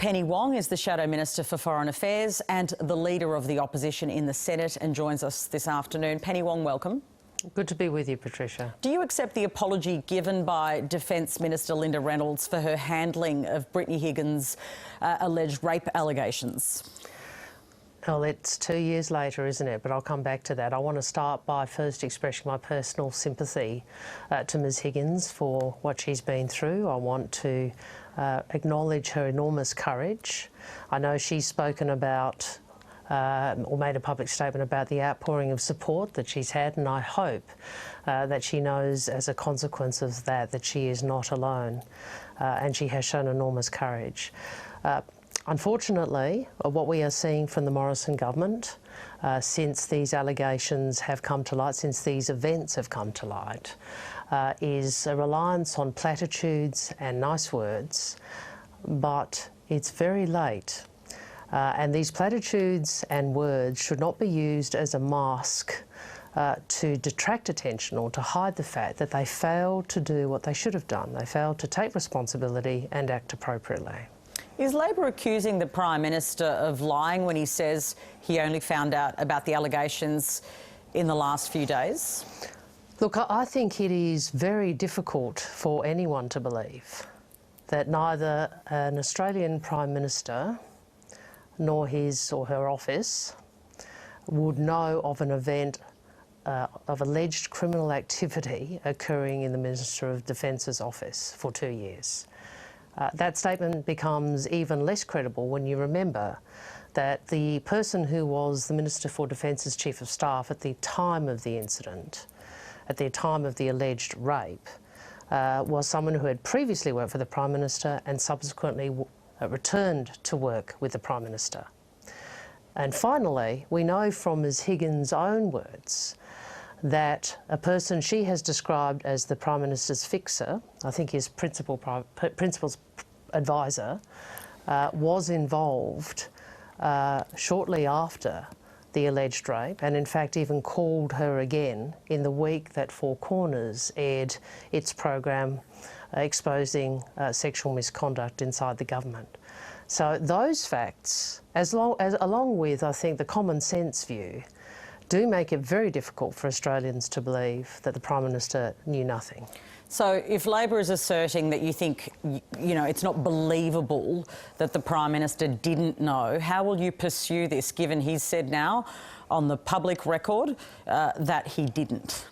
Penny Wong is the Shadow Minister for Foreign Affairs and the Leader of the Opposition in the Senate and joins us this afternoon. Penny Wong, welcome. Good to be with you, Patricia. Do you accept the apology given by Defence Minister Linda Reynolds for her handling of Ms Higgins' alleged rape allegations? Well, it's 2 years later, isn't it? But I'll come back to that. I want to start by first expressing my personal sympathy to Ms Higgins for what she's been through. I want to acknowledge her enormous courage. I know she's spoken about or made a public statement about the outpouring of support that she's had, and I hope that she knows as a consequence of that she is not alone, and she has shown enormous courage. Unfortunately, what we are seeing from the Morrison government since these allegations have come to light, since these events have come to light, is a reliance on platitudes and nice words, but it's very late. And these platitudes and words should not be used as a mask to detract attention or to hide the fact that they failed to do what they should have done. They failed to take responsibility and act appropriately. Is Labor accusing the Prime Minister of lying when he says he only found out about the allegations in the last few days? Look, I think it is very difficult for anyone to believe that neither an Australian Prime Minister nor his or her office would know of an event of alleged criminal activity occurring in the Minister of Defence's office for 2 years. That statement becomes even less credible when you remember that the person who was the Minister for Defence's Chief of Staff at the time of the incident, at the time of the alleged rape, was someone who had previously worked for the Prime Minister and subsequently returned to work with the Prime Minister. And finally, we know from Ms Higgins' own words that a person she has described as the Prime Minister's fixer, I think his principal's advisor, was involved shortly after the alleged rape, and in fact even called her again in the week that Four Corners aired its program exposing sexual misconduct inside the government. So those facts, along with, I think, the common sense view, do make it very difficult for Australians to believe that the Prime Minister knew nothing. So if Labor is asserting that you think, it's not believable that the Prime Minister didn't know, how will you pursue this, given he's said now on the public record that he didn't?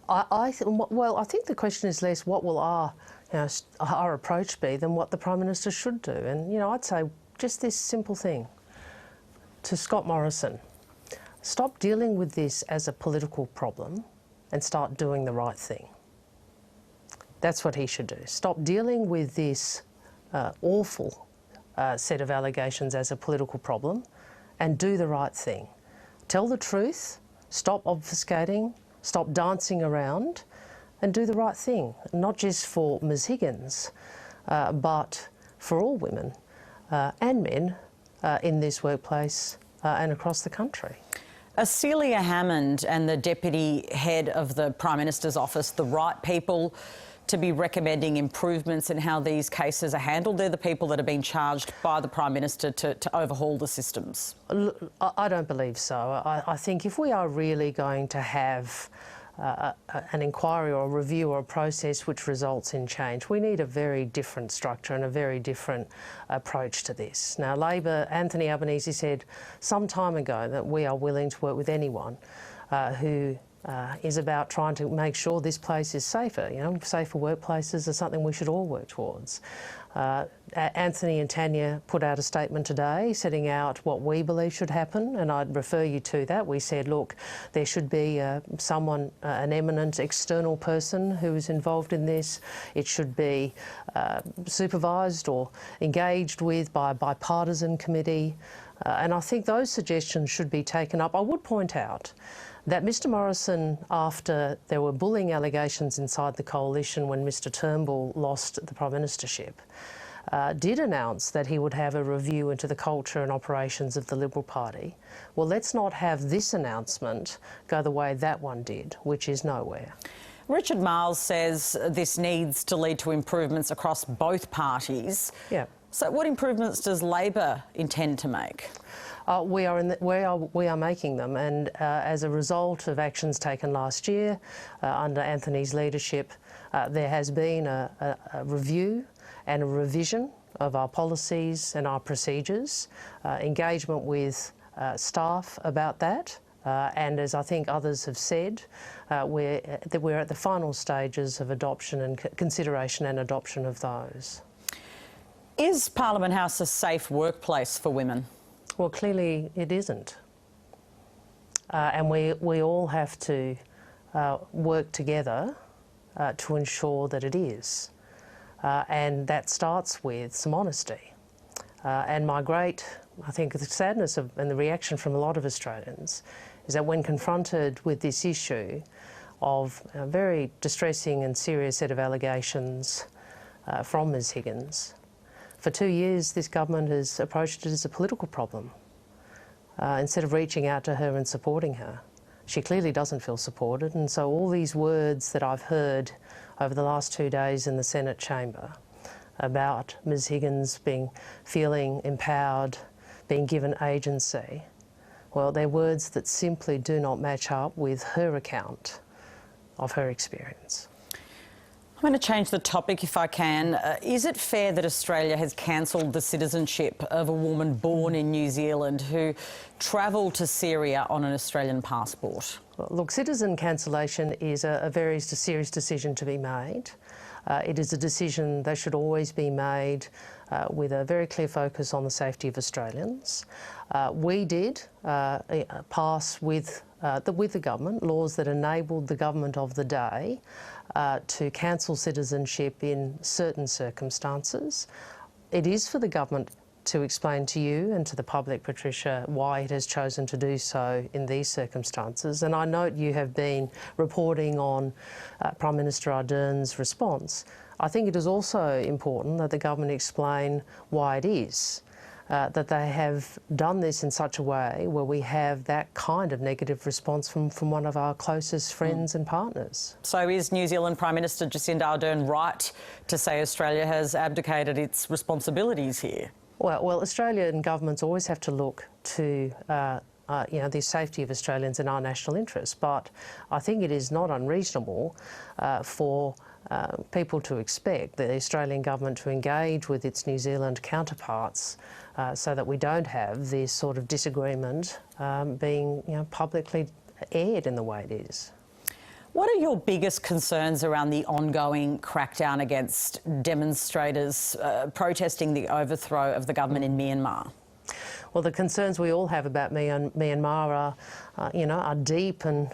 I think the question is less what will our approach be than what the Prime Minister should do. And, I'd say just this simple thing to Scott Morrison: stop dealing with this as a political problem and start doing the right thing. That's what he should do. Stop dealing with this awful set of allegations as a political problem and do the right thing. Tell the truth, stop obfuscating, stop dancing around, and do the right thing, not just for Ms Higgins, but for all women and men in this workplace and across the country. Are Celia Hammond and the Deputy Head of the Prime Minister's office the right people to be recommending improvements in how these cases are handled? They're the people that have been charged by the Prime Minister to overhaul the systems. I don't believe so. I think if we are really going to have an inquiry or a review or a process which results in change, we need a very different structure and a very different approach to this. Now, Labor, Anthony Albanese said some time ago that we are willing to work with anyone who is about trying to make sure this place is safer. Safer workplaces are something we should all work towards. Anthony and Tanya put out a statement today setting out what we believe should happen, and I'd refer you to that. We said, look, there should be someone, an eminent external person who is involved in this. It should be supervised or engaged with by a bipartisan committee, and I think those suggestions should be taken up. I would point out that Mr Morrison, after there were bullying allegations inside the coalition when Mr Turnbull lost the Prime Ministership, did announce that he would have a review into the culture and operations of the Liberal Party. Well, let's not have this announcement go the way that one did, which is nowhere. Richard Marles says this needs to lead to improvements across both parties. Yeah. So what improvements does Labor intend to make? We are making them, and as a result of actions taken last year under Anthony's leadership, there has been a review and a revision of our policies and our procedures, engagement with staff about that, and as I think others have said, we're at the final stages of adoption and consideration and adoption of those. Is Parliament House a safe workplace for women? Well, clearly it isn't. And we all have to work together to ensure that it is. And that starts with some honesty. And my great, I think, the sadness and the reaction from a lot of Australians is that when confronted with this issue of a very distressing and serious set of allegations from Ms Higgins, for 2 years this government has approached it as a political problem instead of reaching out to her and supporting her. She clearly doesn't feel supported, and so all these words that I've heard over the last 2 days in the Senate chamber about Ms Higgins feeling empowered, being given agency, well, they're words that simply do not match up with her account of her experience. I'm going to change the topic if I can. Is it fair that Australia has cancelled the citizenship of a woman born in New Zealand who travelled to Syria on an Australian passport? Well, look, citizen cancellation is a very serious decision to be made. It is a decision that should always be made with a very clear focus on the safety of Australians. We did pass with the government laws that enabled the government of the day to cancel citizenship in certain circumstances. It is for the government to explain to you and to the public, Patricia, why it has chosen to do so in these circumstances. And I note you have been reporting on Prime Minister Ardern's response. I think it is also important that the government explain why it is that they have done this in such a way where we have that kind of negative response from one of our closest friends and partners. So is New Zealand Prime Minister Jacinda Ardern right to say Australia has abdicated its responsibilities here? Well, Australian governments always have to look to the safety of Australians and our national interests, but I think it is not unreasonable for people to expect the Australian government to engage with its New Zealand counterparts so that we don't have this sort of disagreement being publicly aired in the way it is. What are your biggest concerns around the ongoing crackdown against demonstrators protesting the overthrow of the government in Myanmar? Well, the concerns we all have about Myanmar are deep, and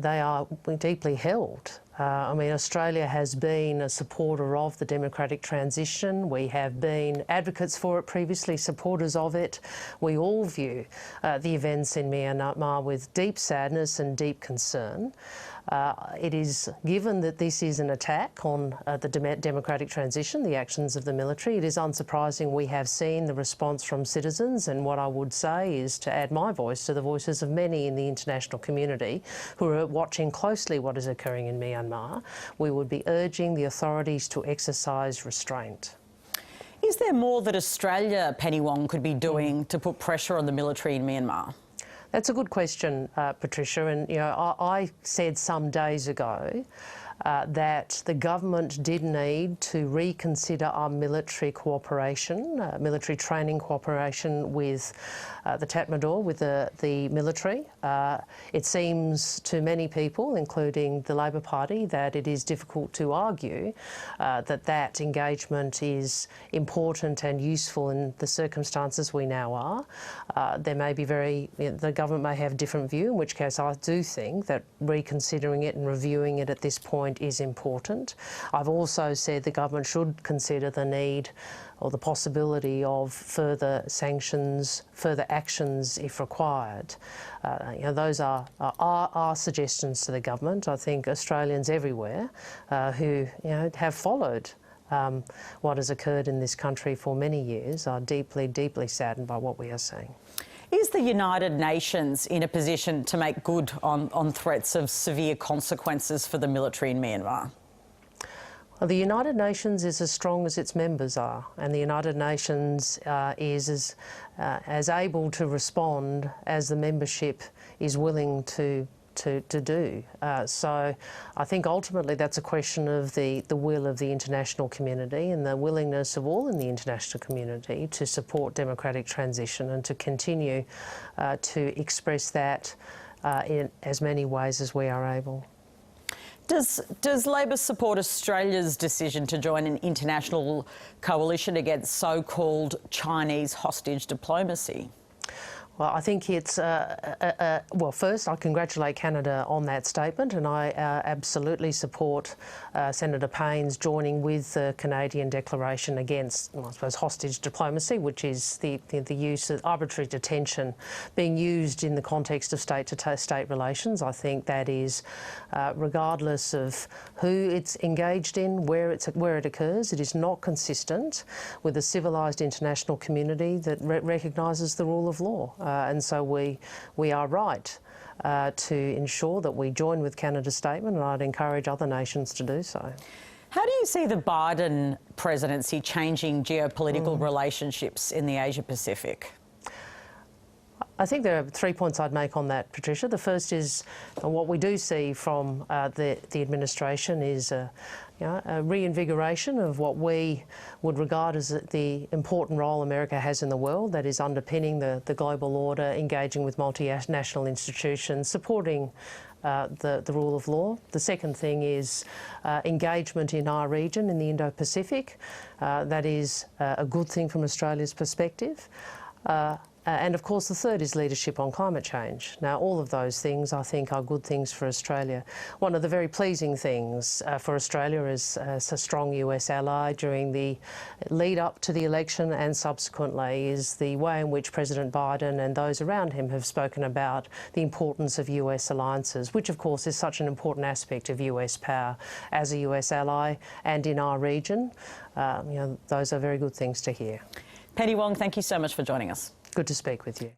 they are deeply held. Australia has been a supporter of the democratic transition. We have been advocates for it previously, supporters of it. We all view the events in Myanmar with deep sadness and deep concern. It is given that this is an attack on the democratic transition, the actions of the military. It is unsurprising we have seen the response from citizens, and what I would say is to add my voice to the voices of many in the international community who are watching closely what is occurring in Myanmar. We would be urging the authorities to exercise restraint. Is there more that Australia, Penny Wong, could be doing to put pressure on the military in Myanmar? That's a good question, Patricia, and I said some days ago that the government did need to reconsider our military cooperation, military training cooperation with the Tatmadaw, with the military. It seems to many people, including the Labor Party, that it is difficult to argue that engagement is important and useful in the circumstances we now are. There may be the government may have a different view, in which case I do think that reconsidering it and reviewing it at this point is important. I've also said the government should consider the need or the possibility of further sanctions, further actions if required. Those are our suggestions to the government. I think Australians everywhere who have followed what has occurred in this country for many years are deeply, deeply saddened by what we are seeing. Is the United Nations in a position to make good on threats of severe consequences for the military in Myanmar? Well, the United Nations is as strong as its members are, and the United Nations is as able to respond as the membership is willing to do. So I think ultimately that's a question of the will of the international community and the willingness of all in the international community to support democratic transition and to continue to express that in as many ways as we are able. Does Labor support Australia's decision to join an international coalition against so-called Chinese hostage diplomacy? Well, I think it's, well, first I congratulate Canada on that statement, and I absolutely support Senator Payne's joining with the Canadian declaration against, well, I suppose, hostage diplomacy, which is the use of arbitrary detention being used in the context of state-to-state relations. I think that is, regardless of who it's engaged in, where it occurs, it is not consistent with a civilised international community that recognises the rule of law. And so we are right to ensure that we join with Canada's statement, and I'd encourage other nations to do so. How do you see the Biden presidency changing geopolitical relationships in the Asia-Pacific? I think there are 3 points I'd make on that, Patricia. The first is what we do see from the administration is a reinvigoration of what we would regard as the important role America has in the world, that is underpinning the global order, engaging with multinational institutions, supporting the rule of law. The second thing is engagement in our region, in the Indo-Pacific. That is a good thing from Australia's perspective. And of course the third is leadership on climate change. Now all of those things I think are good things for Australia. One of the very pleasing things for Australia as a strong US ally during the lead up to the election and subsequently is the way in which President Biden and those around him have spoken about the importance of US alliances, which of course is such an important aspect of US power as a US ally and in our region. Those are very good things to hear. Penny Wong, thank you so much for joining us. Good to speak with you.